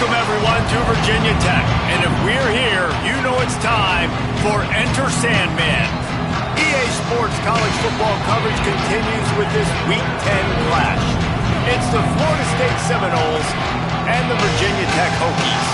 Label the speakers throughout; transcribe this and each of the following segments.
Speaker 1: Welcome, everyone, to Virginia Tech. And if we're here, you know it's time for Enter Sandman. EA Sports college football coverage continues with this Week 10 clash. It's the Florida State Seminoles and the Virginia Tech Hokies.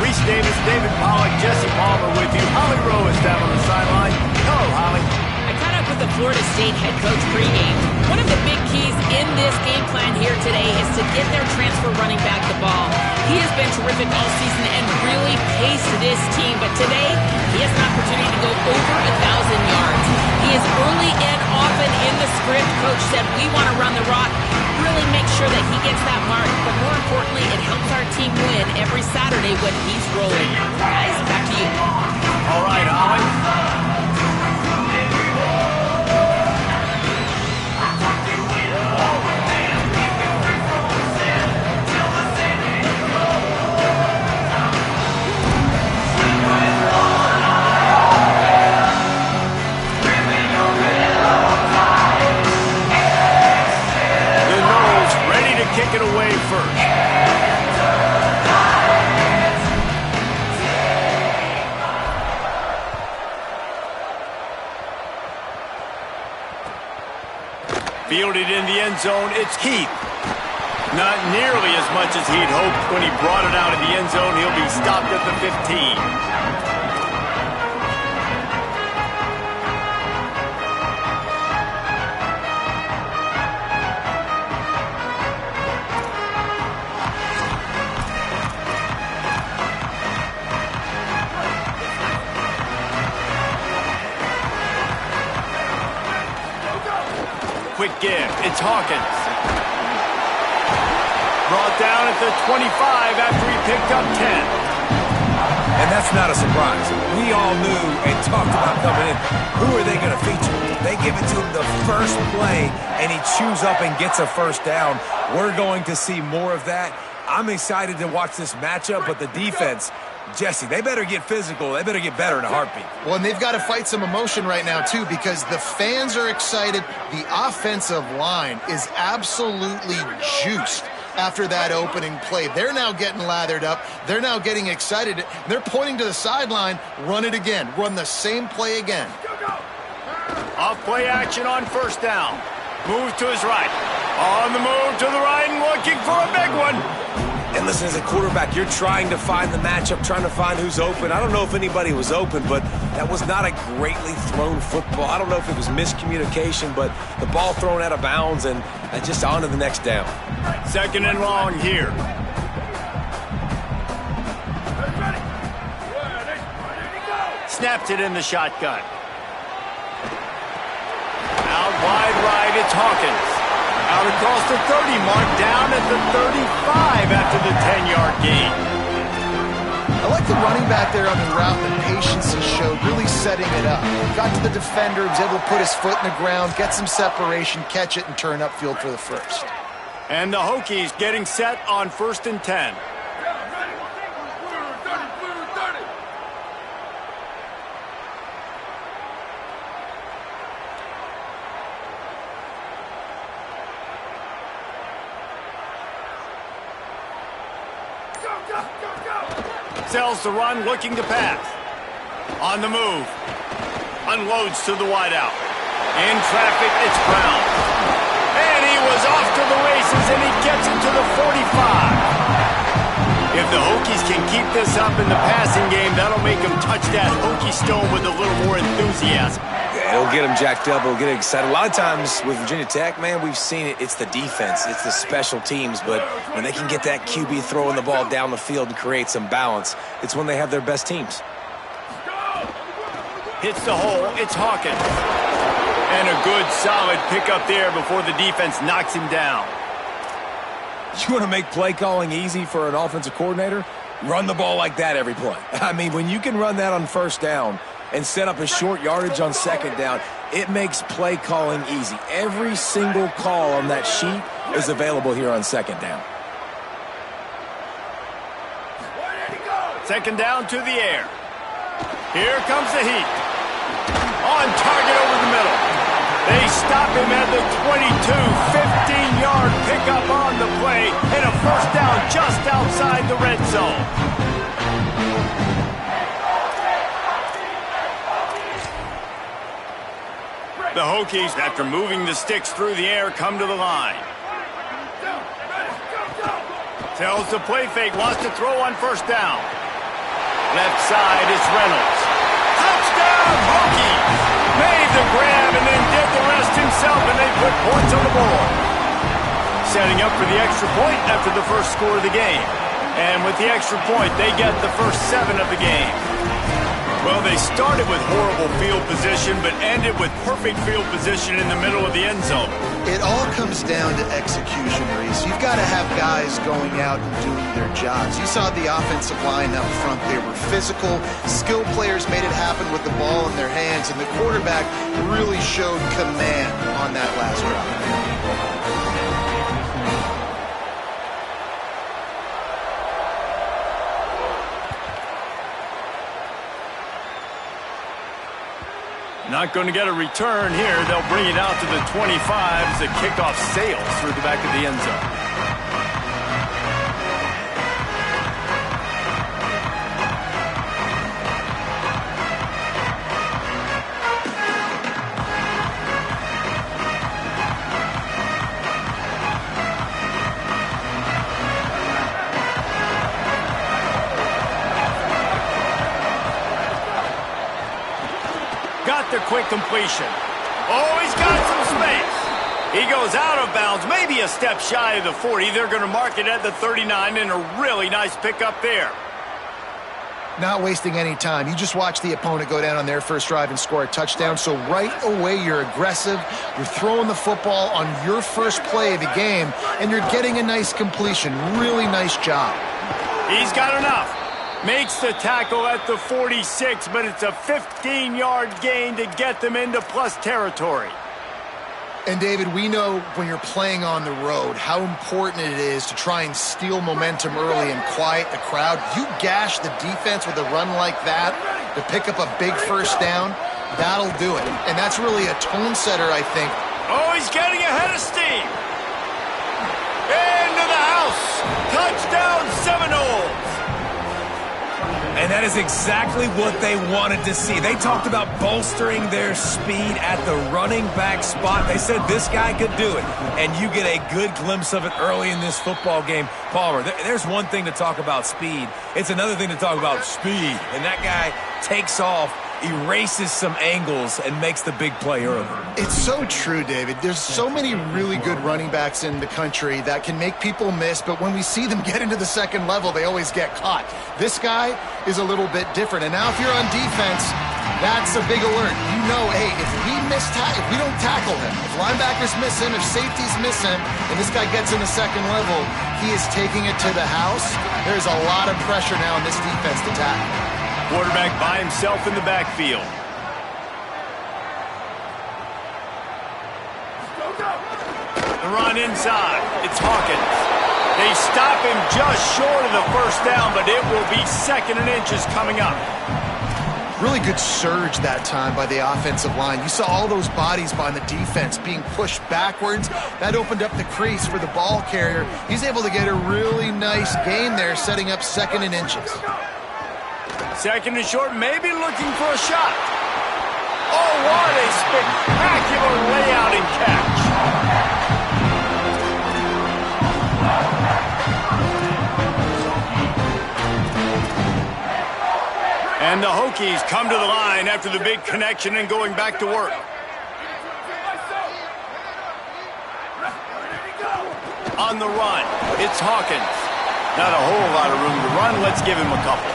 Speaker 1: Reese Davis, David Pollack, Jesse Palmer with you. Holly Rowe is down on the sideline. Hello, Holly.
Speaker 2: I caught up with the Florida State head coach pregame. One of the big keys in this game plan here today is to get their transfer running back the ball. He has been terrific all season and really paced this team, but today he has an opportunity to go over 1,000 yards. He is early and often in the script. Coach said, we want to run the rock, really make sure that he gets that mark, but more importantly, it helps our team win every Saturday when he's rolling. Guys, back to you.
Speaker 1: All right, Holly. Kick it away first. Fielded in the end zone, it's Heath. Not nearly as much as he'd hoped when he brought it out of the end zone. He'll be stopped at the 15. Quick give. It's Hawkins. Brought down at the 25 after he picked up 10.
Speaker 3: And that's not a surprise. We all knew and talked about coming in. Who are they going to feature? They give it to him the first play, and he chews up and gets a first down. We're going to see more of that. I'm excited to watch this matchup, but the defense, Jesse, they better get physical. They better get better in a heartbeat.
Speaker 4: Well, and they've got to fight some emotion right now, too, because the fans are excited. The offensive line is absolutely juiced after that opening play. They're now getting lathered up. They're now getting excited. They're pointing to the sideline. Run it again. Run the same play again.
Speaker 1: Off play action on first down. Move to his right. On the move to the right and looking for a big one.
Speaker 3: And listen, as a quarterback, you're trying to find the matchup, trying to find who's open. I don't know if anybody was open, but that was not a greatly thrown football. I don't know if it was miscommunication, but the ball thrown out of bounds and just on to the next down.
Speaker 1: Second and long here. Snaps it in the shotgun. Out wide right, it's Hawkins. Out across the 30 mark, down at the 35 after the 10-yard gain.
Speaker 4: I like the running back there on the route, the patience he showed, really setting it up. Got to the defender, was able to put his foot in the ground, get some separation, catch it, and turn upfield for the first.
Speaker 1: And the Hokies getting set on 1st and 10. Sells the run, looking to pass. On the move. Unloads to the wideout. In traffic, it's Brown. And he was off to the races, and he gets it to the 45. If the Hokies can keep this up in the passing game, that'll make them touch that Hokie stone with a little more enthusiasm.
Speaker 3: It'll get them jacked up. It'll get them excited. A lot of times with Virginia Tech, man, we've seen it. It's the defense. It's the special teams. But when they can get that QB throwing the ball down the field and create some balance, it's when they have their best teams.
Speaker 1: Hits the hole. It's Hawkins. And a good, solid pickup there before the defense knocks him down.
Speaker 3: You want to make play calling easy for an offensive coordinator? Run the ball like that every play. I mean, when you can run that on first down and set up a short yardage on second down, it makes play calling easy. Every single call on that sheet is available here on second down.
Speaker 1: Second down to the air. Here comes the heat. On target over the middle. They stop him at the 22, 15-yard 15-yard pickup on the play and a first down just outside the red zone. The Hokies, after moving the sticks through the air, come to the line. Tells the play fake, wants to throw on first down. Left side, it's Reynolds. Touchdown, Hokies! Made the grab and then did the rest himself, and they put points on the board. Setting up for the extra point after the first score of the game. And with the extra point, they get the first 7 of the game. Well, they started with horrible field position, but ended with perfect field position in the middle of the end zone.
Speaker 4: It all comes down to execution, Reese. You've got to have guys going out and doing their jobs. You saw the offensive line up front. They were physical. Skilled players made it happen with the ball in their hands, and the quarterback really showed command on that last drive.
Speaker 1: Not going to get a return here. They'll bring it out to the 25 as the kickoff sails through the back of the end zone. The quick completion. Oh, he's got some space. He goes out of bounds, maybe a step shy of the 40. They're going to mark it at the 39, and a really nice pickup there.
Speaker 4: Not wasting any time. You just watch the opponent go down on their first drive and score a touchdown. So right away, you're aggressive. You're throwing the football on your first play of the game, and you're getting a nice completion. Really nice job.
Speaker 1: He's got enough. Makes the tackle at the 46, but it's a 15-yard gain to get them into plus territory.
Speaker 4: And, David, we know when you're playing on the road how important it is to try and steal momentum early and quiet the crowd. You gash the defense with a run like that to pick up a big first down, that'll do it. And that's really a tone setter, I think.
Speaker 1: Oh, he's getting ahead of steam. Into the house. Touchdown, Seminoles.
Speaker 3: And that is exactly what they wanted to see. They talked about bolstering their speed at the running back spot. They said this guy could do it. And you get a good glimpse of it early in this football game. Palmer, there's one thing to talk about speed. It's another thing to talk about speed. And that guy takes off, erases some angles, and makes the big play early.
Speaker 4: It's so true, David. There's so many really good running backs in the country that can make people miss, but when we see them get into the second level, they always get caught. This guy is a little bit different, and now if you're on defense, that's a big alert. You know, hey, if we don't tackle him, if linebackers miss him, if safeties miss him, and this guy gets in the second level, he is taking it to the house. There's a lot of pressure now in this defense to tackle.
Speaker 1: Quarterback by himself in the backfield. The run inside. It's Hawkins. They stop him just short of the first down, but it will be 2nd and inches coming up.
Speaker 4: Really good surge that time by the offensive line. You saw all those bodies by the defense being pushed backwards. That opened up the crease for the ball carrier. He's able to get a really nice gain there, setting up 2nd and inches.
Speaker 1: 2nd and short, maybe looking for a shot. Oh, what a spectacular layout and catch. And the Hokies come to the line after the big connection and going back to work. On the run, it's Hawkins. Not a whole lot of room to run. Let's give him a couple.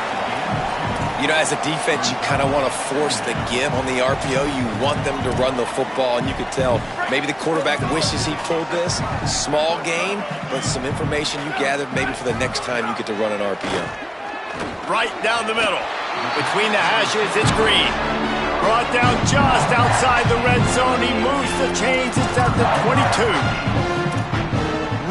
Speaker 5: You know, as a defense, you kind of want to force the give on the RPO. You want them to run the football, and you could tell maybe the quarterback wishes he pulled this. Small gain, but some information you gathered maybe for the next time you get to run an RPO.
Speaker 1: Right down the middle. Between the hashes, it's Green. Brought down just outside the red zone. He moves the chains. It's at the 22.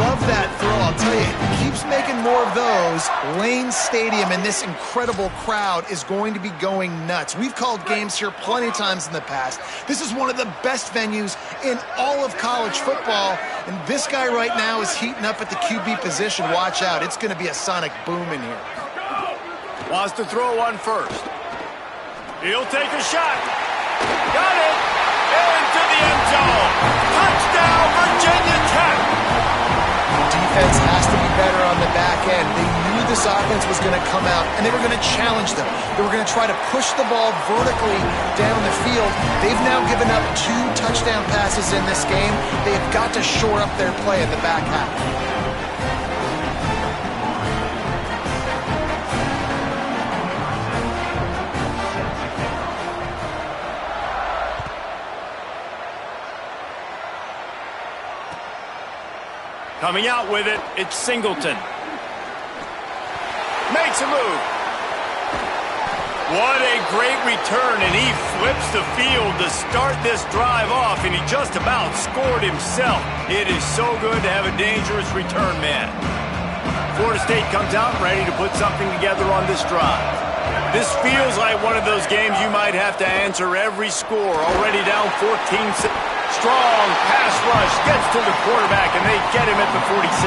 Speaker 4: Love that throw. I'll tell you, if he keeps making more of those, Lane Stadium and this incredible crowd is going to be going nuts. We've called games here plenty of times in the past. This is one of the best venues in all of college football, and this guy right now is heating up at the QB position. Watch out. It's going to be a sonic boom in here.
Speaker 1: Wants to throw one first. He'll take a shot. Got it. Into the end zone. Touchdown, Virginia Tech.
Speaker 4: Defense has to be better on the back end. They knew this offense was going to come out, and they were going to challenge them. They were going to try to push the ball vertically down the field. They've now given up 2 touchdown passes in this game. They have got to shore up their play in the back half.
Speaker 1: Coming out with it, it's Singleton. Makes a move. What a great return, and he flips the field to start this drive off, and he just about scored himself. It is so good to have a dangerous return man. Florida State comes out ready to put something together on this drive. This feels like one of those games you might have to answer every score. Already down 14-6. Strong pass rush gets to the quarterback, and they get him at the 46.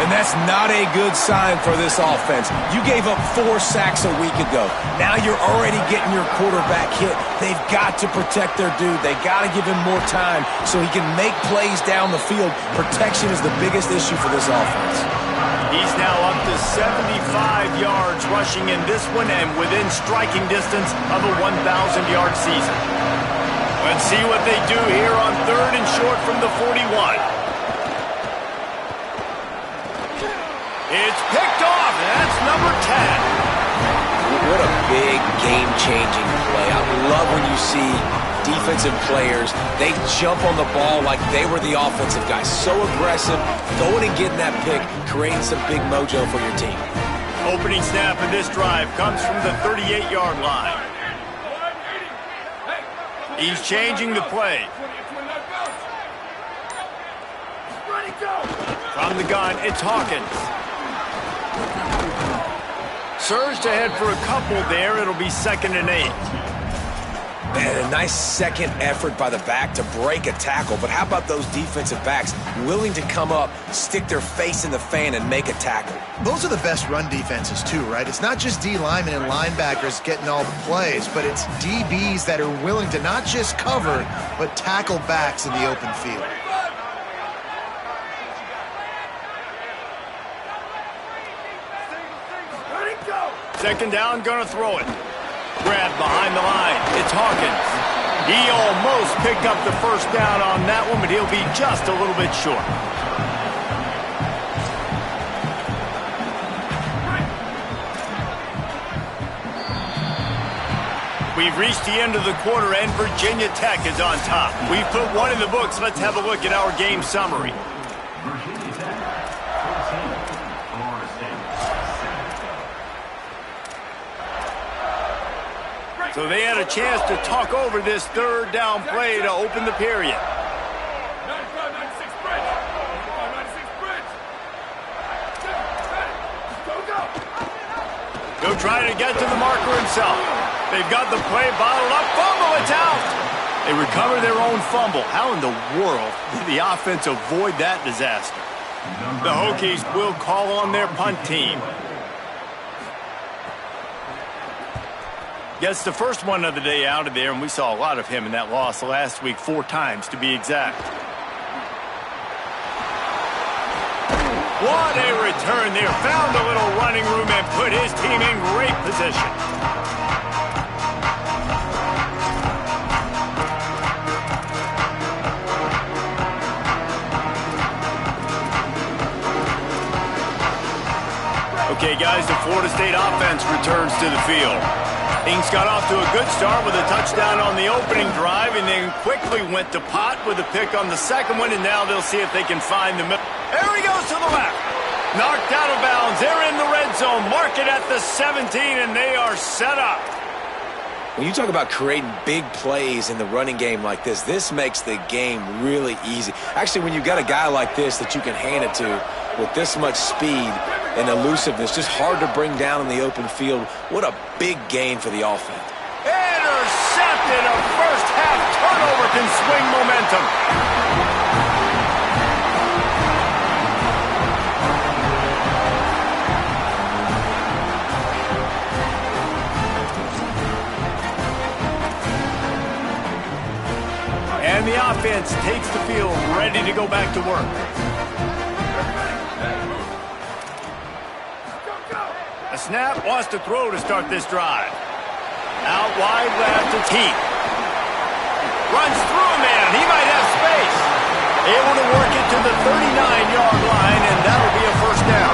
Speaker 3: And that's not a good sign for this offense. You gave up 4 sacks a week ago. Now you're already getting your quarterback hit. They've got to protect their dude. They've got to give him more time so he can make plays down the field. Protection is the biggest issue for this offense.
Speaker 1: He's now up to 75 yards rushing in this one and within striking distance of a 1,000-yard season. Let's see what they do here on 3rd and short from the 41. It's picked off, and that's number 10.
Speaker 5: What a big game-changing play. I love when you see defensive players, they jump on the ball like they were the offensive guys. So aggressive, going and getting that pick, creating some big mojo for your team.
Speaker 1: Opening snap of this drive comes from the 38-yard line. He's changing the play. From the gun, it's Hawkins. Surged ahead for a couple there. It'll be 2nd and 8.
Speaker 5: And a nice second effort by the back to break a tackle. But how about those defensive backs willing to come up, stick their face in the fan, and make a tackle?
Speaker 4: Those are the best run defenses too, right? It's not just D linemen and linebackers getting all the plays, but it's DBs that are willing to not just cover, but tackle backs in the open field.
Speaker 1: Second down, gonna throw it. Grab behind the line. It's Hawkins. He almost picked up the first down on that one, but he'll be just a little bit short. We've reached the end of the quarter, and Virginia Tech is on top. We've put one in the books. Let's have a look at our game summary. So they had a chance to talk over this 3rd down play to open the period. He'll try to get to the marker himself. They've got the play bottled up. Fumble, it's out. They recover their own fumble. How in the world did the offense avoid that disaster? The Hokies will call on their punt team. Gets the first one of the day out of there, and we saw a lot of him in that loss last week, 4 times to be exact. What a return there. Found a little running room and put his team in great position. Okay, guys, the Florida State offense returns to the field. Things got off to a good start with a touchdown on the opening drive and then quickly went to pot with a pick on the second one, and now they'll see if they can find the middle. There he goes to the left. Knocked out of bounds. They're in the red zone. Mark it at the 17, and they are set up.
Speaker 5: When you talk about creating big plays in the running game like this makes the game really easy. Actually, when you've got a guy like this that you can hand it to, with this much speed and elusiveness, just hard to bring down in the open field. What a big gain for the offense.
Speaker 1: Intercepted. A first half turnover can swing momentum. And the offense takes the field, ready to go back to work. A snap, wants to throw to start this drive. Out wide left, it's Heath. Runs through a man, he might have space. Able to work it to the 39-yard line, and that'll be a first down.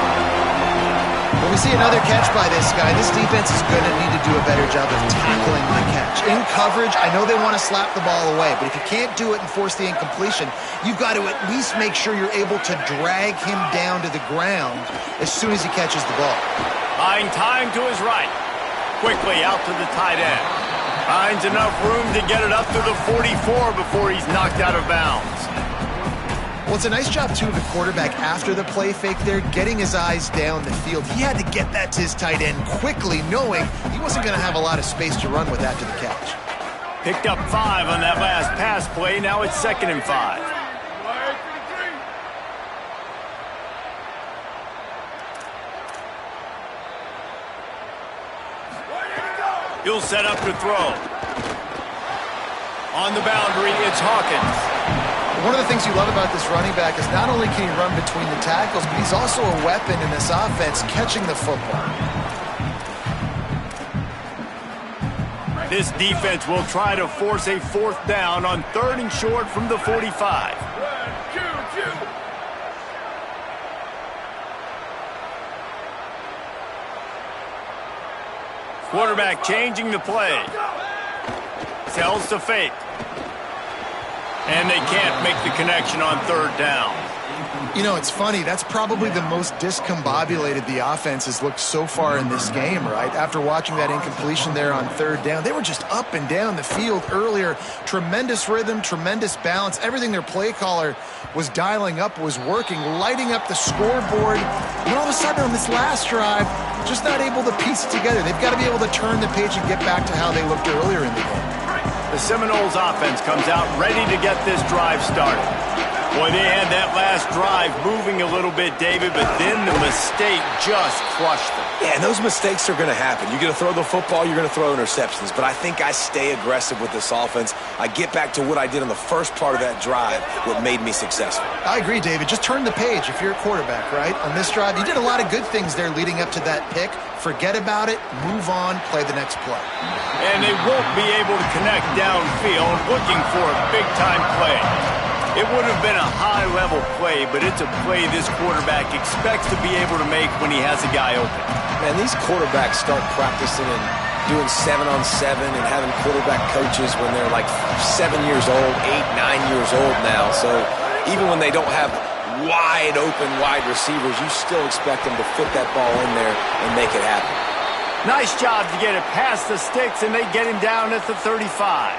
Speaker 4: When we see another catch by this guy, this defense is going to need to do a better job of tackling the catch. In coverage, I know they want to slap the ball away, but if you can't do it and force the incompletion, you've got to at least make sure you're able to drag him down to the ground as soon as he catches the ball.
Speaker 1: Buying time to his right. Quickly out to the tight end. Finds enough room to get it up to the 44 before he's knocked out of bounds.
Speaker 4: Well, it's a nice job, too, of the quarterback after the play fake there, getting his eyes down the field. He had to get that to his tight end quickly, knowing he wasn't going to have a lot of space to run with after the catch.
Speaker 1: Picked up 5 on that last pass play. Now it's 2nd and 5. He'll set up to throw. On the boundary, it's Hawkins.
Speaker 4: One of the things you love about this running back is not only can he run between the tackles, but he's also a weapon in this offense catching the football.
Speaker 1: This defense will try to force a 4th down on 3rd and short from the 45. Quarterback changing the play. Sells to fake. And they can't make the connection on 3rd down.
Speaker 4: You know, it's funny. That's probably the most discombobulated the offense has looked so far in this game, right? After watching that incompletion there on 3rd down, they were just up and down the field earlier. Tremendous rhythm, tremendous balance. Everything their play caller was dialing up was working, lighting up the scoreboard. And all of a sudden on this last drive, just not able to piece it together. They've got to be able to turn the page and get back to how they looked earlier in the game.
Speaker 1: The Seminoles offense comes out ready to get this drive started. Boy, they had that last drive moving a little bit, David, but then the mistake just crushed them.
Speaker 5: Yeah, and those mistakes are going to happen. You're going to throw the football, you're going to throw interceptions. But I think I stay aggressive with this offense. I get back to what I did on the first part of that drive, what made me successful.
Speaker 4: I agree, David. Just turn the page if you're a quarterback, right? On this drive, you did a lot of good things there leading up to that pick. Forget about it, move on, play the next play.
Speaker 1: And they won't be able to connect downfield looking for a big-time play. It would have been a high-level play, but it's a play this quarterback expects to be able to make when he has a guy open.
Speaker 5: Man, these quarterbacks start practicing and doing 7-on-7 and having quarterback coaches when they're like 7 years old, 8, 9 years old now. So even when they don't have wide-open wide receivers, you still expect them to fit that ball in there and make it happen.
Speaker 1: Nice job to get it past the sticks, and they get him down at the 35.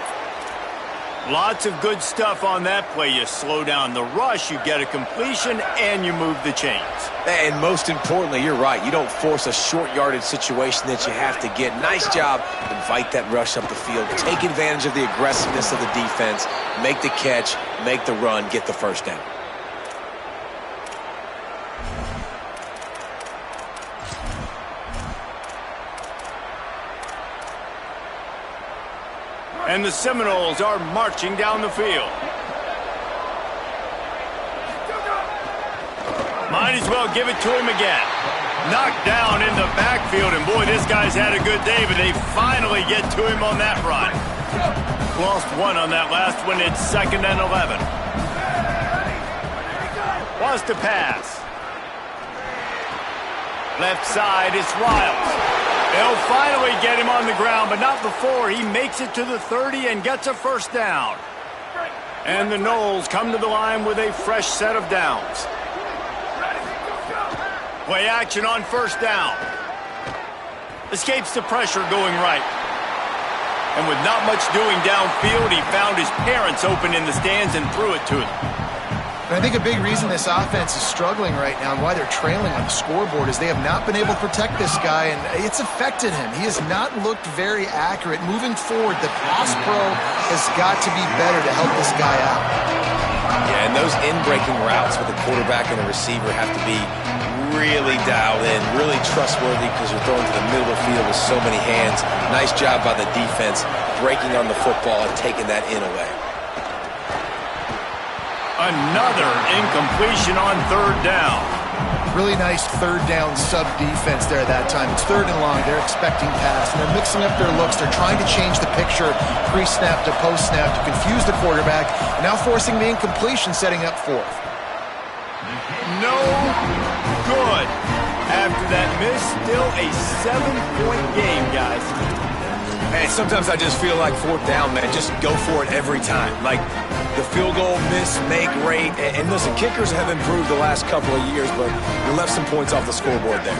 Speaker 1: Lots of good stuff on that play. You slow down the rush, you get a completion, and you move the chains.
Speaker 5: And most importantly, you're right. You don't force a short yardage situation that you have to get. Nice job. Invite that rush up the field. Take advantage of the aggressiveness of the defense. Make the catch, make the run, get the first down.
Speaker 1: And the Seminoles are marching down the field. Might as well give it to him again. Knocked down in the backfield, and boy, this guy's had a good day, but they finally get to him on that run. Lost 1 on that last one. It's 2nd and 11. Wants to pass. Left side, it's Riles. They'll finally get him on the ground, but not before he makes it to the 30 and gets a first down. And the Noles come to the line with a fresh set of downs. Play action on first down. Escapes the pressure going right. And with not much doing downfield, he found his parents open in the stands and threw it to them.
Speaker 4: And I think a big reason this offense is struggling right now and why they're trailing on the scoreboard is they have not been able to protect this guy, and it's affected him. He has not looked very accurate. Moving forward, the pass pro has got to be better to help this guy out.
Speaker 5: Yeah, and those in-breaking routes with the quarterback and the receiver have to be really dialed in, really trustworthy because you're throwing to the middle of the field with so many hands. Nice job by the defense breaking on the football and taking that in away.
Speaker 1: Another incompletion on third down.
Speaker 4: Really nice third down sub defense there that time. It's third and long. They're expecting pass, and they're mixing up their looks. They're trying to change the picture pre-snap to post-snap to confuse the quarterback, and now forcing the incompletion, setting up fourth.
Speaker 1: No good. After that miss, still a 7-point game, guys.
Speaker 3: Man, sometimes I just feel like fourth down, man. Just go for it every time. Like the field goal, miss, make, rate. And listen, kickers have improved the last couple of years, but you left some points off the scoreboard there.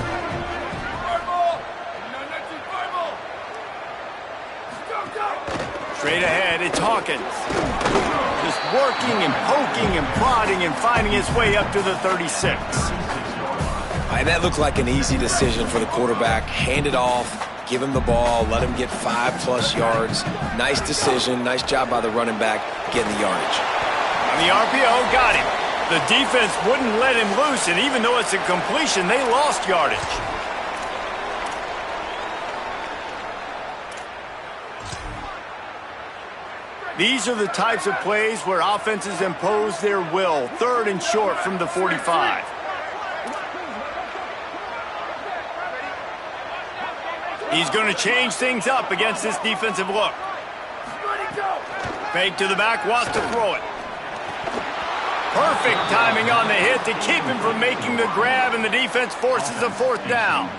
Speaker 1: Straight ahead, it's Hawkins. Just working and poking and prodding and finding his way up to the 36.
Speaker 5: And that looked like an easy decision for the quarterback. Hand it off, give him the ball, let him get 5+ yards. Nice decision, nice job by the running back getting the yardage.
Speaker 1: On the RPO, got him. The defense wouldn't let him loose, and even though it's a completion, they lost yardage. These are the types of plays where offenses impose their will. Third and short from the 45. He's going to change things up against this defensive look. Fake to the back, wants to throw it. Perfect timing on the hit to keep him from making the grab, and the defense forces a fourth down.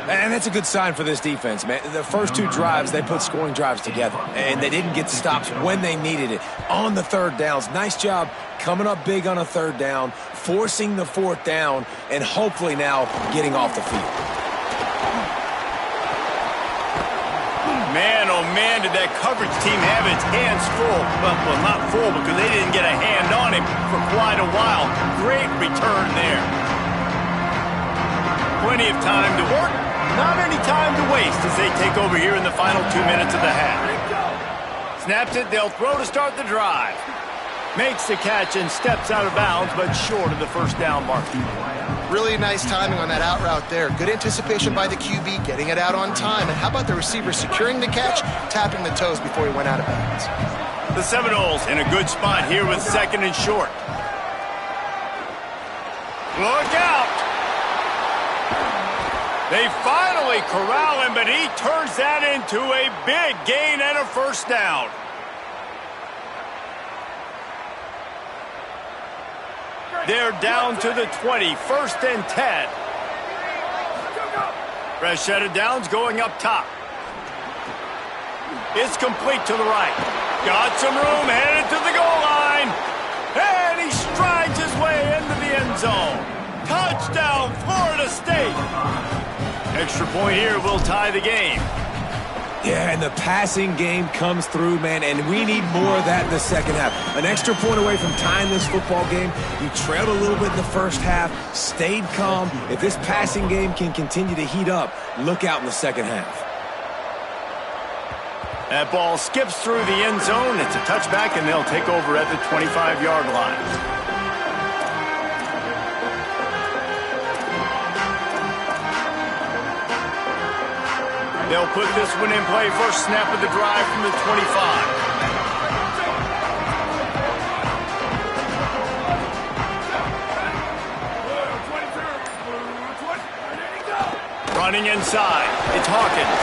Speaker 3: And that's a good sign for this defense, man. The first two drives, they put scoring drives together, and they didn't get stops when they needed it. On the third downs, nice job coming up big on a third down, forcing the fourth down, and hopefully now getting off the field.
Speaker 1: Man, oh man, did that coverage team have its hands full. Well, not full because they didn't get a hand on him for quite a while. Great return there. Plenty of time to work, not any time to waste as they take over here in the final 2 minutes of the half. Snaps it, they'll throw to start the drive. Makes the catch and steps out of bounds, but short of the first down mark.
Speaker 4: Really nice timing on that out route there. Good anticipation by the QB, getting it out on time. And how about the receiver securing the catch, tapping the toes before he went out of bounds?
Speaker 1: The Seminoles in a good spot here with second and short. Look out! They finally corral him, but he turns that into a big gain and a first down. They're down to the 20, first and 10. Fresh set of downs going up top. It's complete to the right. Got some room, headed to the goal line. And he strides his way into the end zone. Touchdown, Florida State. Extra point here will tie the game.
Speaker 3: Yeah, and the passing game comes through, man, and we need more of that in the second half. An extra point away from tying this football game. You trailed a little bit in the first half, stayed calm. If this passing game can continue to heat up, look out in the second half.
Speaker 1: That ball skips through the end zone. It's a touchback, and they'll take over at the 25-yard line. They'll put this one in play. First snap of the drive from the 25. Running inside. It's Hawkins.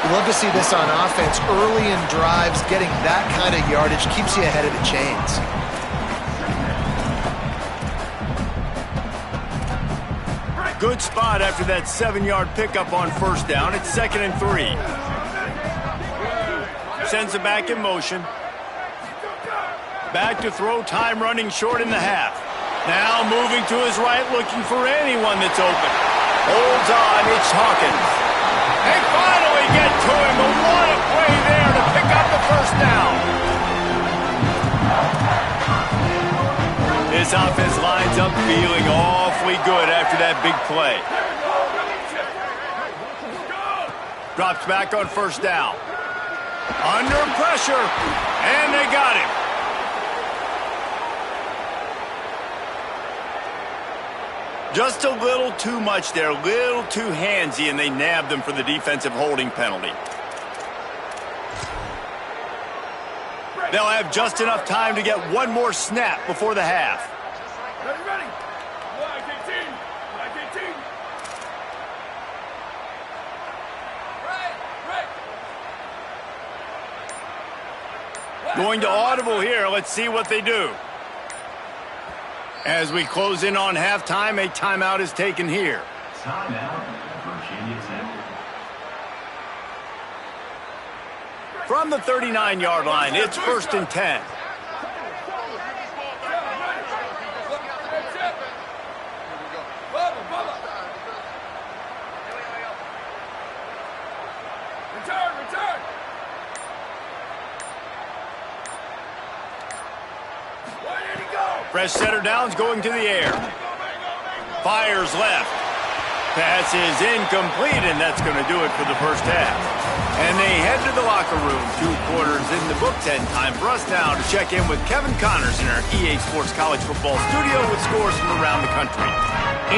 Speaker 4: You love to see this on offense. Early in drives, getting that kind of yardage keeps you ahead of the chains.
Speaker 1: Good spot after that 7-yard pickup on first down. It's second and 3. Sends it back in motion. Back to throw, time running short in the half. Now moving to his right, looking for anyone that's open. Holds on, it's Hawkins. They finally get to him, but what a play there to pick up the first down. This This offense lines up feeling awfully good after that big play. Drops back on first down. Under pressure, and they got him. Just a little too much there, a little too handsy, and they nabbed him for the defensive holding penalty. They'll have just enough time to get one more snap before the half.
Speaker 6: Ready, ready. Like 18. Right.
Speaker 1: Going to audible here. Let's see what they do. As we close in on halftime, a timeout is taken here.
Speaker 7: Timeout, Virginia Tech.
Speaker 1: From the 39-yard line, it's 1st and 10.
Speaker 6: Return. Where did he go?
Speaker 1: Fresh setter downs going to the air. Fires left. Pass is incomplete, and that's going to do it for the first half. And they head to the locker room. 2 quarters in the book. 10 time for us now to check in with Kevin Connors in our EA Sports College Football studio with scores from around the country.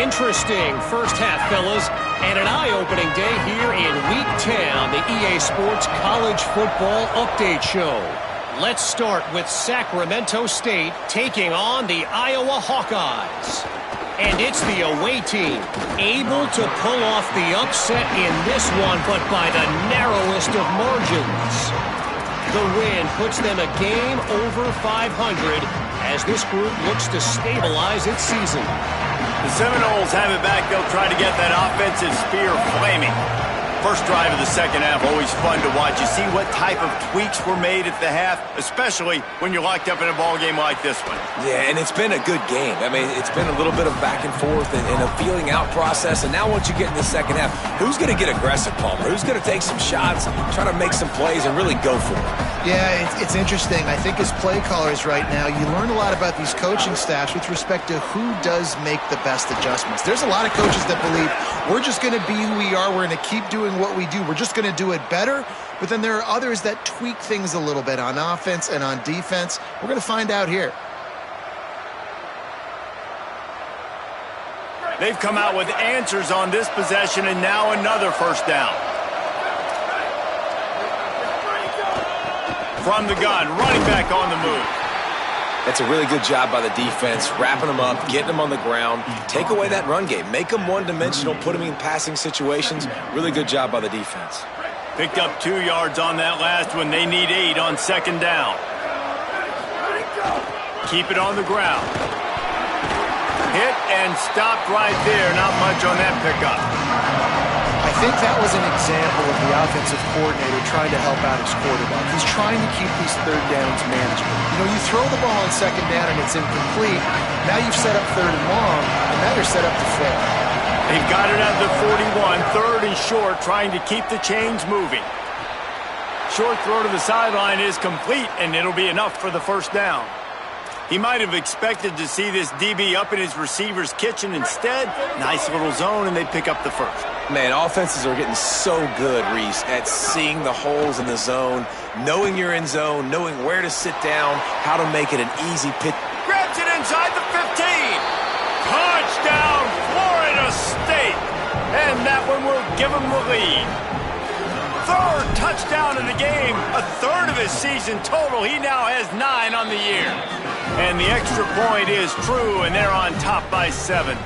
Speaker 8: Interesting first half, fellas, and an eye-opening day here in Week 10 on the EA Sports College Football Update Show. Let's start with Sacramento State taking on the Iowa Hawkeyes. And it's the away team able to pull off the upset in this one, but by the narrowest of margins. The win puts them a game over 500 as this group looks to stabilize its season.
Speaker 1: The Seminoles have it back. They'll try to get that offensive spear flaming. First drive of the second half, always fun to watch. You see what type of tweaks were made at the half, especially when you're locked up in a ball game like this one.
Speaker 3: Yeah, and it's been a good game. I mean, it's been a little bit of back and forth and a feeling out process. And now once you get in the second half, who's going to get aggressive, Palmer? Who's going to take some shots, try to make some plays, and really go for it?
Speaker 4: Yeah, it's interesting. I think as play callers right now, you learn a lot about these coaching staffs with respect to who does make the best adjustments. There's a lot of coaches that believe we're just going to be who we are. We're going to keep doing what we do. We're just going to do it better. But then there are others that tweak things a little bit on offense and on defense. We're going to find out here.
Speaker 1: They've come out with answers on this possession, and now another first down. From the gun, running back on the move.
Speaker 3: That's a really good job by the defense, wrapping them up, getting them on the ground. Take away that run game. Make them one-dimensional, put them in passing situations. Really good job by the defense.
Speaker 1: Picked up 2 yards on that last one. They need 8 on second down. Keep it on the ground. Hit and stopped right there. Not much on that pickup.
Speaker 4: I think that was an example of the offensive coordinator trying to help out his quarterback. He's trying to keep these third downs manageable. You know, you throw the ball on second down and it's incomplete. Now you've set up third and long, and now you're set up to fail.
Speaker 1: They've got it at the 41, third and short, trying to keep the chains moving. Short throw to the sideline is complete, and it'll be enough for the first down. He might have expected to see this DB up in his receiver's kitchen. Instead, nice little zone, and they pick up the first.
Speaker 3: Man, offenses are getting so good, Reese, at seeing the holes in the zone, knowing you're in zone, knowing where to sit down, how to make it an easy pick.
Speaker 1: Grabs it inside the 15. Touchdown, Florida State. And that one will give him the lead. Third touchdown of the game, a third of his season total. He now has 9 on the year. And the extra point is true, and they're on top by 7.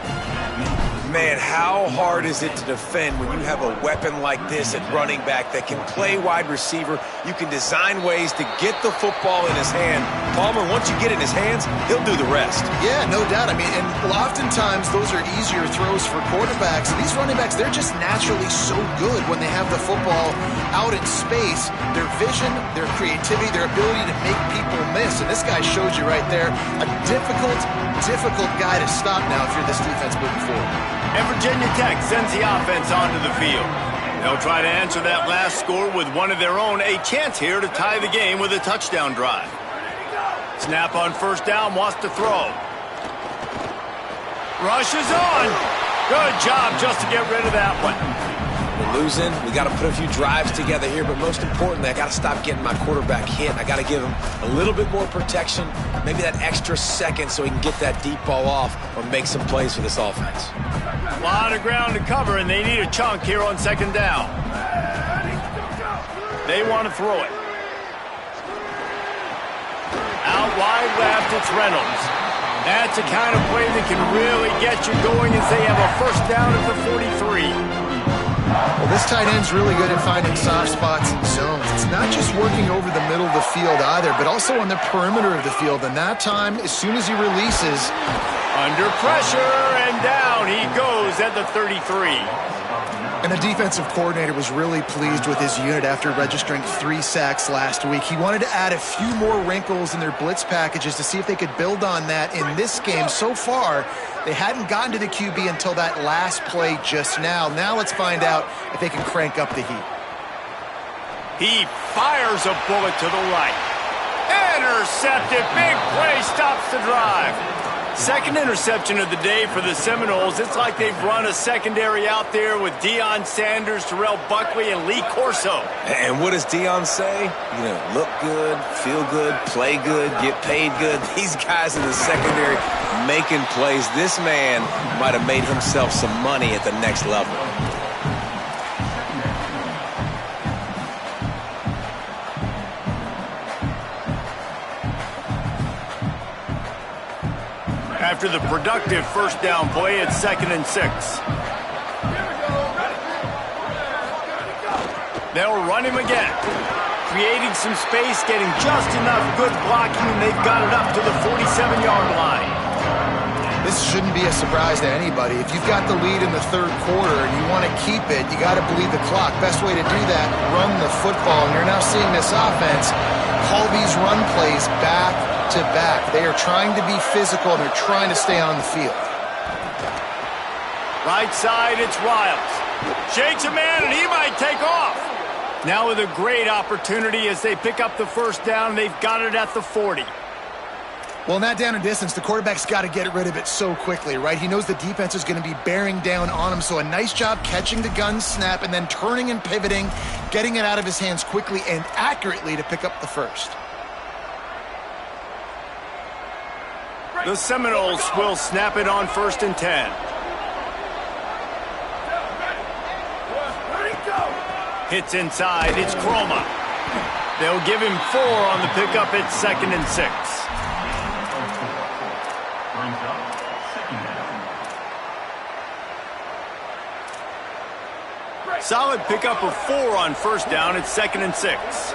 Speaker 3: Man, how hard is it to defend when you have a weapon like this at running back that can play wide receiver? You can design ways to get the football in his hand. Palmer, once you get it in his hands, he'll do the rest.
Speaker 4: Yeah, no doubt. I mean, and oftentimes those are easier throws for quarterbacks. These running backs, they're just naturally so good when they have the football out in space. Their vision, their creativity, their ability to make people miss. And this guy showed you right there, a difficult guy to stop now if you're this defense moving forward.
Speaker 1: And Virginia Tech sends the offense onto the field. They'll try to answer that last score with one of their own. A chance here to tie the game with a touchdown drive. Snap on first down, wants to throw. Rushes on. Good job just to get rid of that one.
Speaker 5: We're losing. We got to put a few drives together here, but most importantly, I got to stop getting my quarterback hit. I got to give him a little bit more protection, maybe that extra second so he can get that deep ball off or make some plays for this offense.
Speaker 1: A lot of ground to cover, and they need a chunk here on second down. They want to throw it. Out wide left, it's Reynolds. That's the kind of play that can really get you going as they have a first down at the 43.
Speaker 4: Well, this tight end's really good at finding soft spots and zones. It's not just working over the middle of the field either, but also on the perimeter of the field. And that time, as soon as he releases...
Speaker 1: Under pressure, and down he goes at the 33.
Speaker 4: And the defensive coordinator was really pleased with his unit after registering 3 sacks last week. He wanted to add a few more wrinkles in their blitz packages to see if they could build on that in this game. So far, they hadn't gotten to the QB until that last play just now. Now let's find out if they can crank up the heat.
Speaker 1: He fires a bullet to the right. Intercepted. Big play stops the drive. Second interception of the day for the Seminoles. It's like they've run a secondary out there with Deion Sanders, Terrell Buckley, and Lee Corso.
Speaker 5: And what does Deion say? You know, look good, feel good, play good, get paid good. These guys in the secondary making plays. This man might have made himself some money at the next level.
Speaker 1: After the productive first down play, it's 2nd and 6. They'll run him again. Creating some space, getting just enough good blocking, and they've got it up to the 47-yard line.
Speaker 4: This shouldn't be a surprise to anybody. If you've got the lead in the third quarter and you want to keep it, you got to bleed the clock. Best way to do that, run the football. And you're now seeing this offense call these run plays back to back. They are trying to be physical, and they're trying to stay on the field.
Speaker 1: Right side, it's Riles. Shakes a man, and he might take off. Now with a great opportunity as they pick up the first down. They've got it at the 40.
Speaker 4: Well, in that down and distance, the quarterback's got to get rid of it so quickly, right? He knows the defense is going to be bearing down on him, so a nice job catching the gun snap and then turning and pivoting, getting it out of his hands quickly and accurately to pick up the first.
Speaker 1: The Seminoles will snap it on 1st and 10. Hits inside, it's Chroma. They'll give him 4 on the pickup at 2nd and 6. Solid pickup of 4 on first down at 2nd and 6.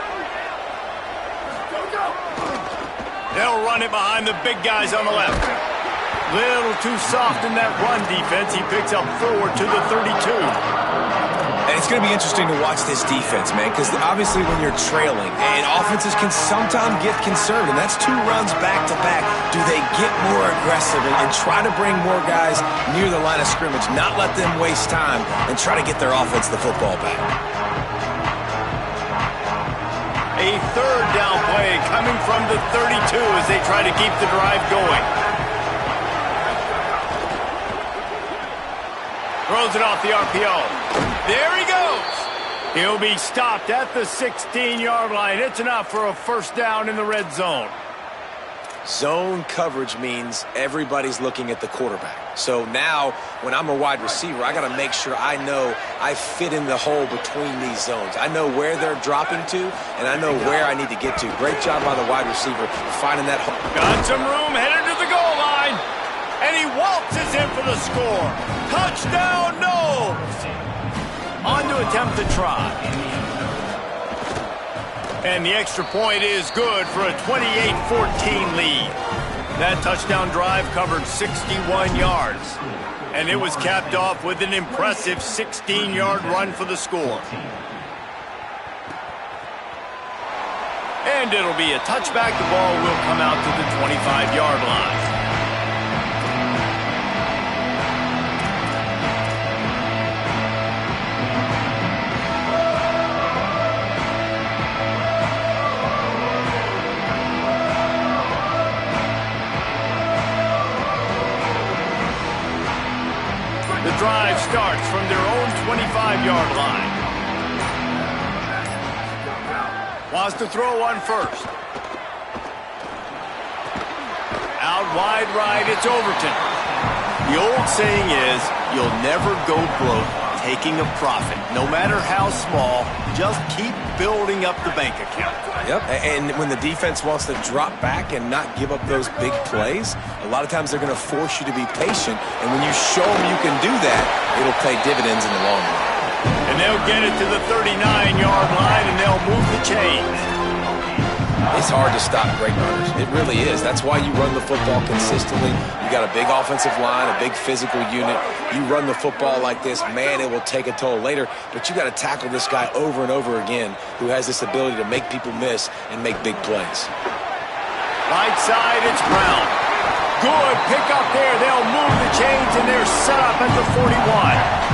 Speaker 1: They'll run it behind the big guys on the left. Little too soft in that run defense. He picks up 4 to the 32.
Speaker 3: And it's going to be interesting to watch this defense, man, because obviously when you're trailing, and offenses can sometimes get conservative. That's 2 runs back-to-back. Do they get more aggressive and try to bring more guys near the line of scrimmage, not let them waste time, and try to get their offense the football back?
Speaker 1: A third down play coming from the 32 as they try to keep the drive going. Throws it off the RPO. There he goes. He'll be stopped at the 16-yard line. It's enough for a first down in the red zone.
Speaker 5: Zone coverage means everybody's looking at the quarterback. So now, when I'm a wide receiver, I got to make sure I know I fit in the hole between these zones. I know where they're dropping to, and I know where I need to get to. Great job by the wide receiver finding that hole.
Speaker 1: Got some room, headed to the goal line. And he waltzes in for the score. Touchdown, no! On to attempt the try. And the extra point is good for a 28-14 lead. That touchdown drive covered 61 yards. And it was capped off with an impressive 16-yard run for the score. And it'll be a touchback. The ball will come out to the 25-yard line. drive starts from their own 25-yard line. Wants to throw on first. Out wide right, it's Overton. The old saying is, you'll never go broke taking a profit. No matter how small, just keep building up the bank account.
Speaker 5: Yep, and when the defense wants to drop back and not give up those big plays, a lot of times they're going to force you to be patient. And when you show them you can do that, it'll pay dividends in the long run.
Speaker 1: And they'll get it to the 39-yard line, and they'll move the chains.
Speaker 5: It's hard to stop great runners. It really is. That's why you run the football consistently. You got a big offensive line, a big physical unit. You run the football like this, man, it will take a toll later. But you got to tackle this guy over and over again who has this ability to make people miss and make big plays.
Speaker 1: Right side, it's Brown. Good pick up there. They'll move the chains, and they're set up at the 41.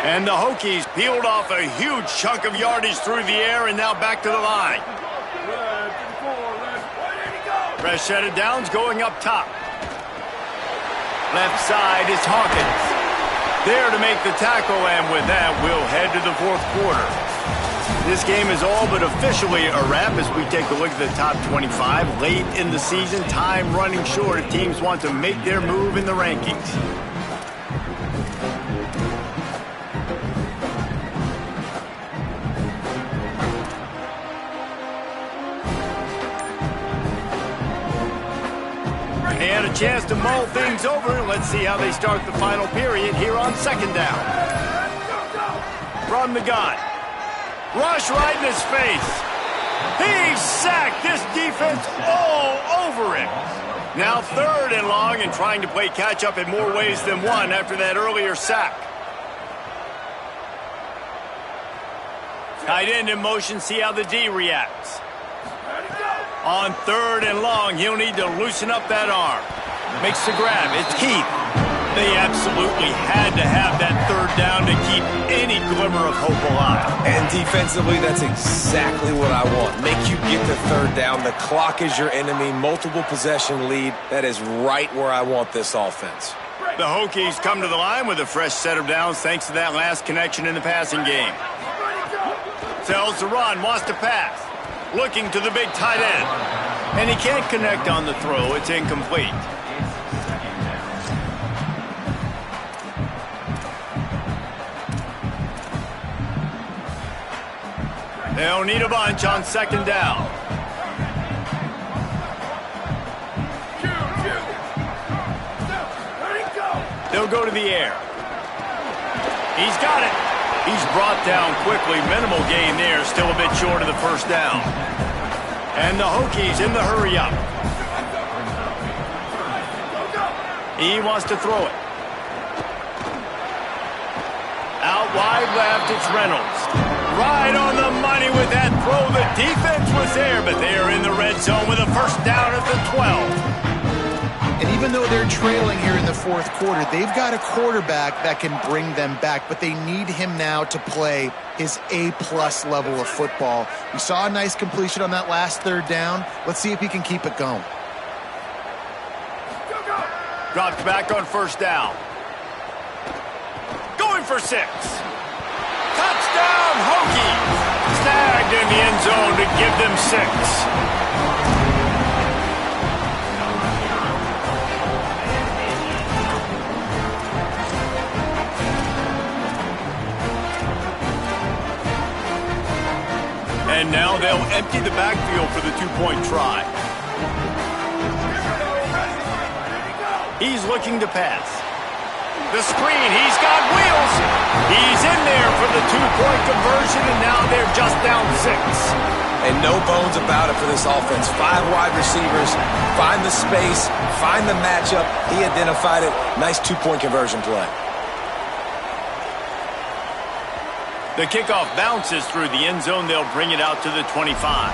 Speaker 1: And the Hokies peeled off a huge chunk of yardage through the air and now back to the line. Fresh set of downs going up top. Left side is Hawkins. There to make the tackle, and with that, we'll head to the fourth quarter. This game is all but officially a wrap as we take a look at the top 25. Late in the season, time running short if teams want to make their move in the rankings. And a chance to mull things over. Let's see how they start the final period here on second down. From the gun. Rush right in his face. He's sacked. This defense all over him. Now third and long and trying to play catch up in more ways than one after that earlier sack. Tight end in motion. See how the D reacts. On third and long, he'll need to loosen up that arm. Makes the grab. It's Keith. They absolutely had to have that third down to keep any glimmer of hope alive.
Speaker 5: And defensively, that's exactly what I want. Make you get the third down. The clock is your enemy. Multiple possession lead. That is right where I want this offense.
Speaker 1: The Hokies come to the line with a fresh set of downs thanks to that last connection in the passing game. Tells to run, wants to pass. Looking to the big tight end. And he can't connect on the throw. It's incomplete. They'll need a bunch on second down. They'll go to the air. He's got it. He's brought down quickly. Minimal gain there. Still a bit short of the first down. And the Hokies in the hurry-up. He wants to throw it. Out wide left, it's Reynolds. Right on the money with that throw. The defense was there, but they are in the red zone with a first down at the 12.
Speaker 4: And even though they're trailing here in the fourth quarter, they've got a quarterback that can bring them back, but they need him now to play his A-plus level of football. We saw a nice completion on that last third down. Let's see if he can keep it going.
Speaker 1: Dropped back on first down. Going for 6. Touchdown, Hokies! Snagged in the end zone to give them 6. And now they'll empty the backfield for the two-point try. He's looking to pass. The screen, he's got wheels. He's in there for the two-point conversion, and now they're just down 6.
Speaker 5: And no bones about it for this offense. 5 wide receivers, find the space, find the matchup. He identified it. Nice two-point conversion play.
Speaker 1: The kickoff bounces through the end zone. They'll bring it out to the 25.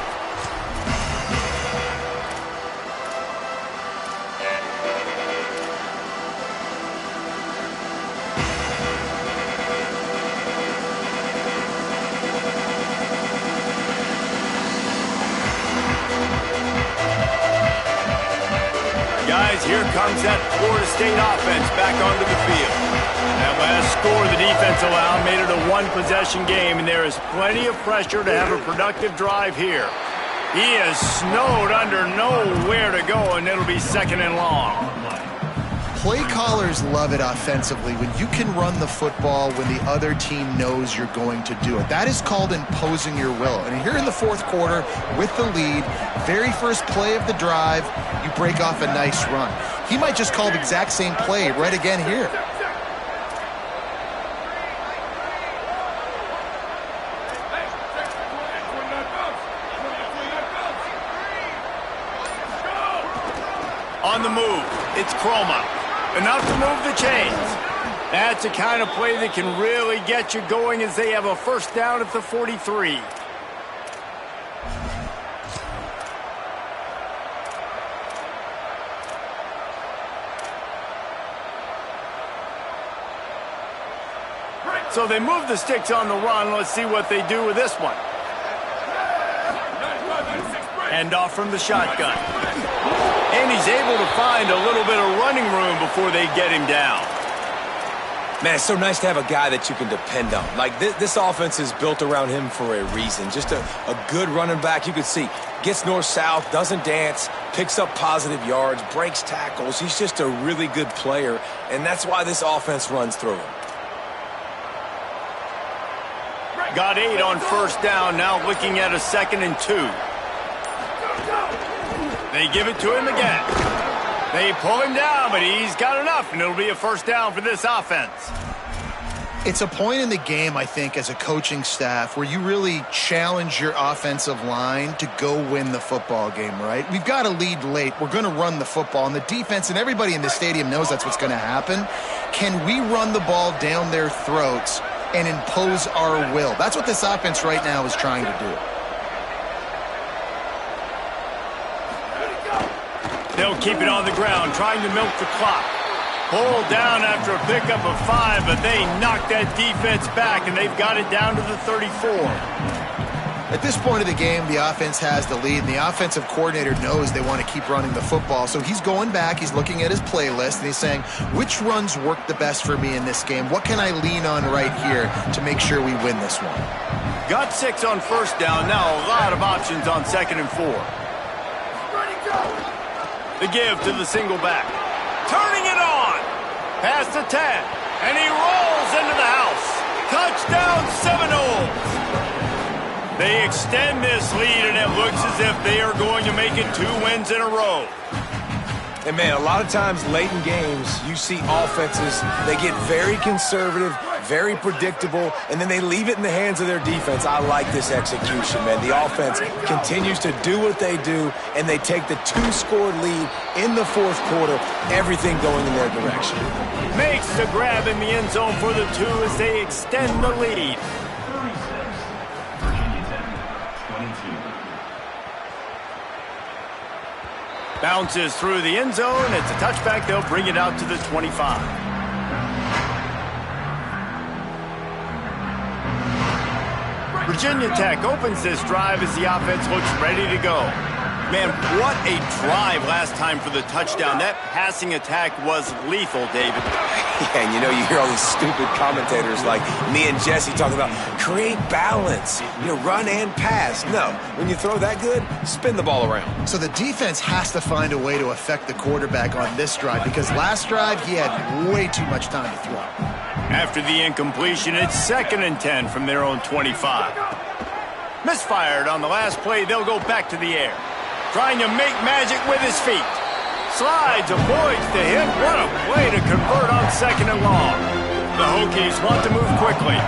Speaker 1: Here comes that Florida State offense back onto the field. That last score the defense allowed made it a one-possession game, and there is plenty of pressure to have a productive drive here. He is snowed under, nowhere to go, and it'll be second and long.
Speaker 4: Play callers love it offensively when you can run the football when the other team knows you're going to do it. That is called imposing your will. And here in the fourth quarter with the lead, very first play of the drive, you break off a nice run. He might just call the exact same play right again here.
Speaker 1: On the move, it's Chroma. Enough to move the chains. That's the kind of play that can really get you going as they have a first down at the 43. So they move the sticks on the run. Let's see what they do with this one. Hand off from the shotgun. And he's able to find a little bit of running room before they get him down.
Speaker 3: Man, it's so nice to have a guy that you can depend on. Like, this offense is built around him for a reason. Just a good running back. You can see, gets north-south, doesn't dance, picks up positive yards, breaks tackles. He's just a really good player, and that's why this offense runs through him.
Speaker 1: Got 8 on first down, now looking at a 2nd and 2. They give it to him again. They pull him down, but he's got enough, and it'll be a first down for this offense.
Speaker 4: It's a point in the game, I think, as a coaching staff where you really challenge your offensive line to go win the football game, right? We've got a lead late. We're going to run the football, and the defense and everybody in the stadium knows that's what's going to happen. Can we run the ball down their throats and impose our will? That's what this offense right now is trying to do.
Speaker 1: They'll keep it on the ground, trying to milk the clock. Pulled down after a pickup of 5, but they knock that defense back, and they've got it down to the 34.
Speaker 4: At this point of the game, the offense has the lead, and the offensive coordinator knows they want to keep running the football. So he's going back, he's looking at his playlist, and he's saying, which runs work the best for me in this game? What can I lean on right here to make sure we win this one?
Speaker 1: Got 6 on first down, now a lot of options on 2nd and 4. The give to the single back. Turning it on. Past the 10. And he rolls into the house. Touchdown Seminoles. They extend this lead, and it looks as if they are going to make it 2 wins in a row.
Speaker 3: And, man, a lot of times late in games, you see offenses, they get very conservative, very predictable, and then they leave it in the hands of their defense. I like this execution, man. The offense continues to do what they do, and they take the 2-score lead in the fourth quarter, everything going in their direction.
Speaker 1: Makes the grab in the end zone for the 2 as they extend the lead. Bounces through the end zone. It's a touchback. They'll bring it out to the 25. Virginia Tech opens this drive as the offense looks ready to go. Man, what a drive last time for the touchdown. That passing attack was lethal, David.
Speaker 3: Yeah, and you hear all these stupid commentators like me and Jesse talking about create balance, run and pass. No, when you throw that good, spin the ball around.
Speaker 4: So the defense has to find a way to affect the quarterback on this drive because last drive he had way too much time to throw.
Speaker 1: After the incompletion, it's 2nd and 10 from their own 25. Misfired on the last play, they'll go back to the air. Trying to make magic with his feet. Slides, avoids the hit. What a play to convert on 2nd and long. The Hokies want to move quickly.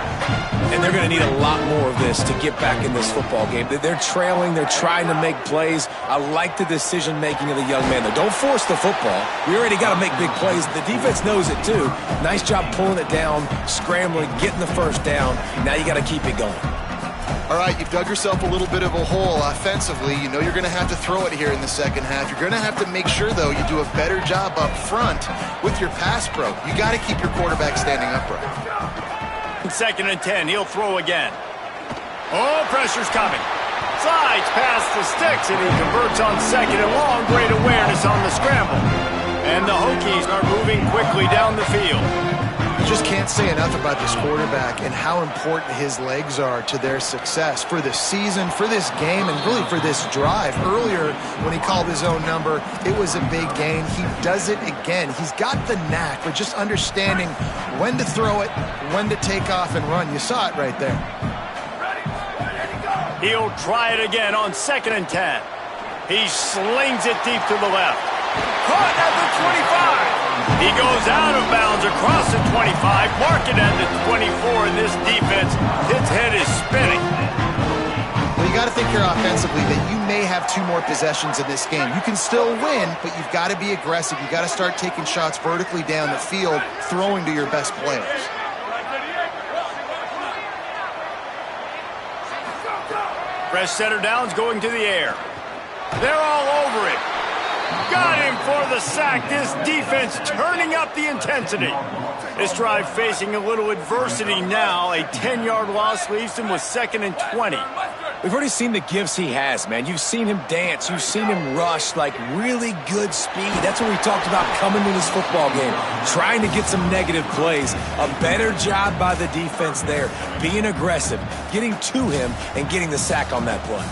Speaker 3: And they're going to need a lot more of this to get back in this football game. They're trailing. They're trying to make plays. I like the decision-making of the young man. Don't force the football. We already got to make big plays. The defense knows it, too. Nice job pulling it down, scrambling, getting the first down. Now you got to keep it going.
Speaker 4: All right, you've dug yourself a little bit of a hole offensively. You know you're going to have to throw it here in the second half. You're going to have to make sure, though, you do a better job up front with your pass pro. You got to keep your quarterback standing upright.
Speaker 1: 2nd and 10, he'll throw again. Oh, pressure's coming. Slides past the sticks, and he converts on 2nd and long. Great awareness on the scramble. And the Hokies are moving quickly down the field.
Speaker 4: You just can't say enough about this quarterback and how important his legs are to their success for the season, for this game, and really for this drive. Earlier, when he called his own number, it was a big gain. He does it again. He's got the knack for just understanding when to throw it, when to take off and run. You saw it right there.
Speaker 1: He'll try it again on 2nd and 10. He slings it deep to the left. Caught at the 25. He goes out of bounds across the 25, mark it at the 24, and this defense, its head is spinning.
Speaker 4: Well, you got to think here offensively that you may have 2 more possessions in this game. You can still win, but you've got to be aggressive. You've got to start taking shots vertically down the field, throwing to your best players.
Speaker 1: Fresh setter downs going to the air. They're all over it. Got him for the sack. This defense turning up the intensity. This drive facing a little adversity now. A 10-yard loss leaves him with 2nd and 20.
Speaker 3: We've already seen the gifts he has, man. You've seen him dance. You've seen him rush, like really good speed. That's what we talked about coming to this football game, trying to get some negative plays. A better job by the defense there, being aggressive, getting to him, and getting the sack on that play.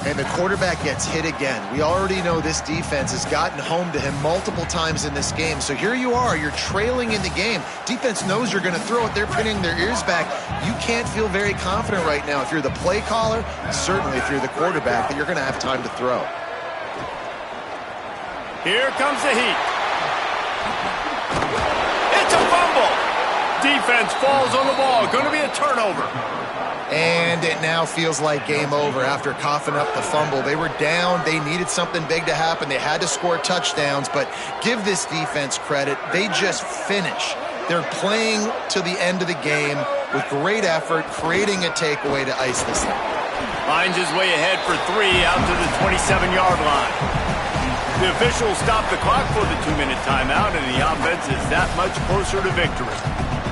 Speaker 4: And the quarterback gets hit again. We already know this defense has gotten home to him multiple times in this game. So here you are, you're trailing in the game. Defense knows you're going to throw it. They're pinning their ears back. You can't feel very confident right now if you're the play caller, certainly if you're the quarterback, that you're going to have time to throw.
Speaker 1: Here comes the heat. It's a fumble. Defense falls on the ball. Going to be a turnover.
Speaker 4: And it now feels like game over after coughing up the fumble. They were down. They needed something big to happen. They had to score touchdowns, but give this defense credit. They just finish. They're playing to the end of the game with great effort, creating a takeaway to ice this thing.
Speaker 1: Finds his way ahead for 3 out to the 27-yard line. The officials stop the clock for the 2-minute timeout, and the offense is that much closer to victory.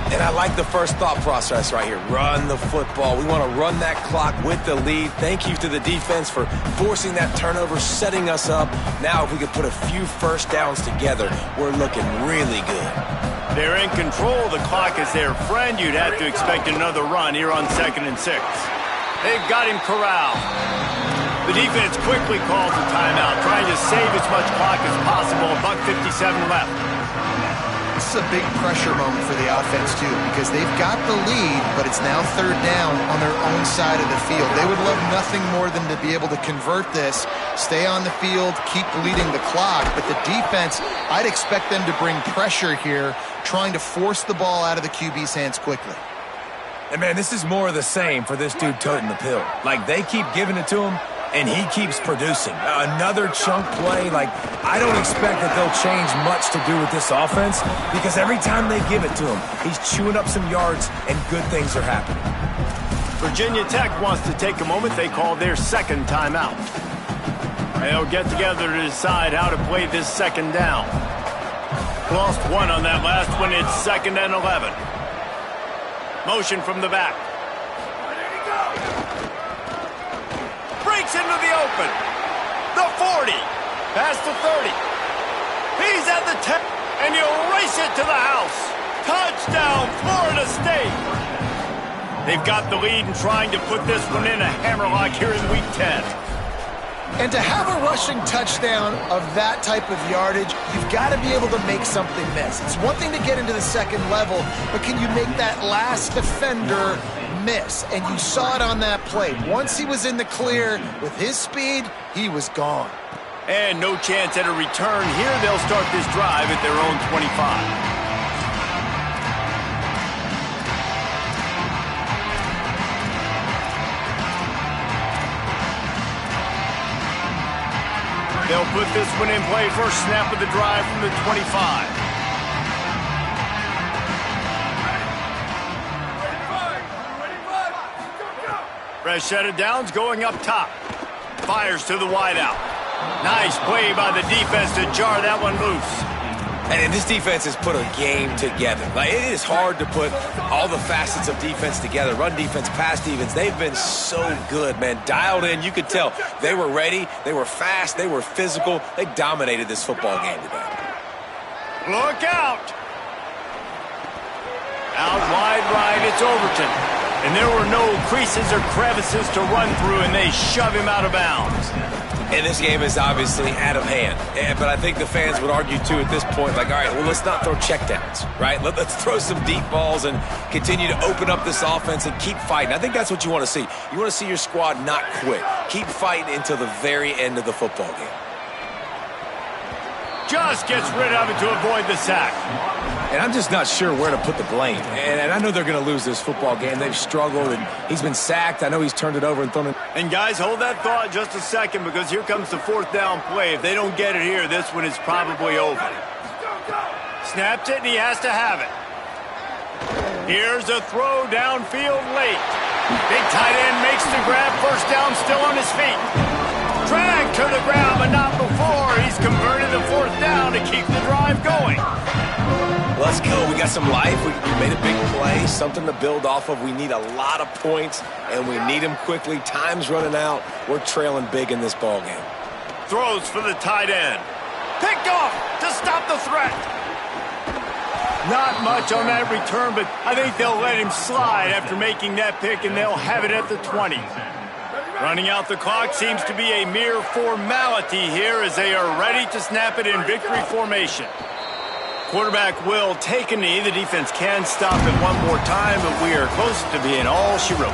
Speaker 3: And I like the first thought process right here. Run the football. We want to run that clock with the lead. Thank you to the defense for forcing that turnover, setting us up. Now if we could put a few first downs together, we're looking really good.
Speaker 1: They're in control. The clock is their friend. You'd have to expect another run here on 2nd and 6. They've got him corralled. The defense quickly calls a timeout, trying to save as much clock as possible. $1:57 left.
Speaker 4: This is a big pressure moment for the offense, too, because they've got the lead, but it's now 3rd down on their own side of the field. They would love nothing more than to be able to convert this, stay on the field, keep leading the clock. But the defense, I'd expect them to bring pressure here, trying to force the ball out of the QB's hands quickly.
Speaker 3: And, man, this is more of the same for this dude toting the pill. Like, they keep giving it to him, and he keeps producing. Another chunk play. Like, I don't expect that they'll change much to do with this offense because every time they give it to him, he's chewing up some yards and good things are happening.
Speaker 1: Virginia Tech wants to take a moment. They call their 2nd timeout. They'll get together to decide how to play this 2nd down. Lost 1 on that last one. It's 2nd and 11. Motion from the back. Breaks into the open. The 40. Past the 30. He's at the 10. And he'll race it to the house. Touchdown, Florida State. They've got the lead and trying to put this one in a hammerlock here in Week 10.
Speaker 4: And to have a rushing touchdown of that type of yardage, you've got to be able to make something miss. It's one thing to get into the 2nd level, but can you make that last defender miss? And you saw it on that play. Once he was in the clear with his speed, he was gone.
Speaker 1: And no chance at a return here. They'll start this drive at their own 25. They'll put this one in play. First snap of the drive from the 25. Fresh set of downs going up top. Fires to the wideout. Nice play by the defense to jar that one loose.
Speaker 3: And this defense has put a game together. Like, it is hard to put all the facets of defense together. Run defense, pass defense. They've been so good, man. Dialed in. You could tell they were ready. They were fast. They were physical. They dominated this football game today.
Speaker 1: Look out. Out wide right, it's Overton. And there were no creases or crevices to run through, and they shove him out of bounds.
Speaker 5: And this game is obviously out of hand. But I think the fans would argue, too, at this point, like, all right, well, let's not throw checkdowns, right? Let's throw some deep balls and continue to open up this offense and keep fighting. I think that's what you want to see. You want to see your squad not quit. Keep fighting until the very end of the football game.
Speaker 1: Just gets rid of it to avoid the sack.
Speaker 3: And I'm just not sure where to put the blame. And I know they're going to lose this football game. They've struggled, and he's been sacked. I know he's turned it over and thrown it.
Speaker 1: And guys, hold that thought just a second, because here comes the fourth down play. If they don't get it here, this one is probably over. Snaps it, and he has to have it. Here's a throw downfield late. Big tight end makes the grab. First down, still on his feet. Drag to the ground, but not before. He's converted the fourth down to keep the drive going.
Speaker 5: Let's go. We got some life. We made a big play, something to build off of. We need a lot of points, and we need them quickly. Time's running out. We're trailing big in this ball game.
Speaker 1: Throws for the tight end. Picked off to stop the threat. Not much on that return, but I think they'll let him slide after making that pick, and they'll have it at the 20. Running out the clock seems to be a mere formality here as they are ready to snap it in victory formation. Quarterback will take a knee. The defense can stop it one more time, but we are close to being all she wrote.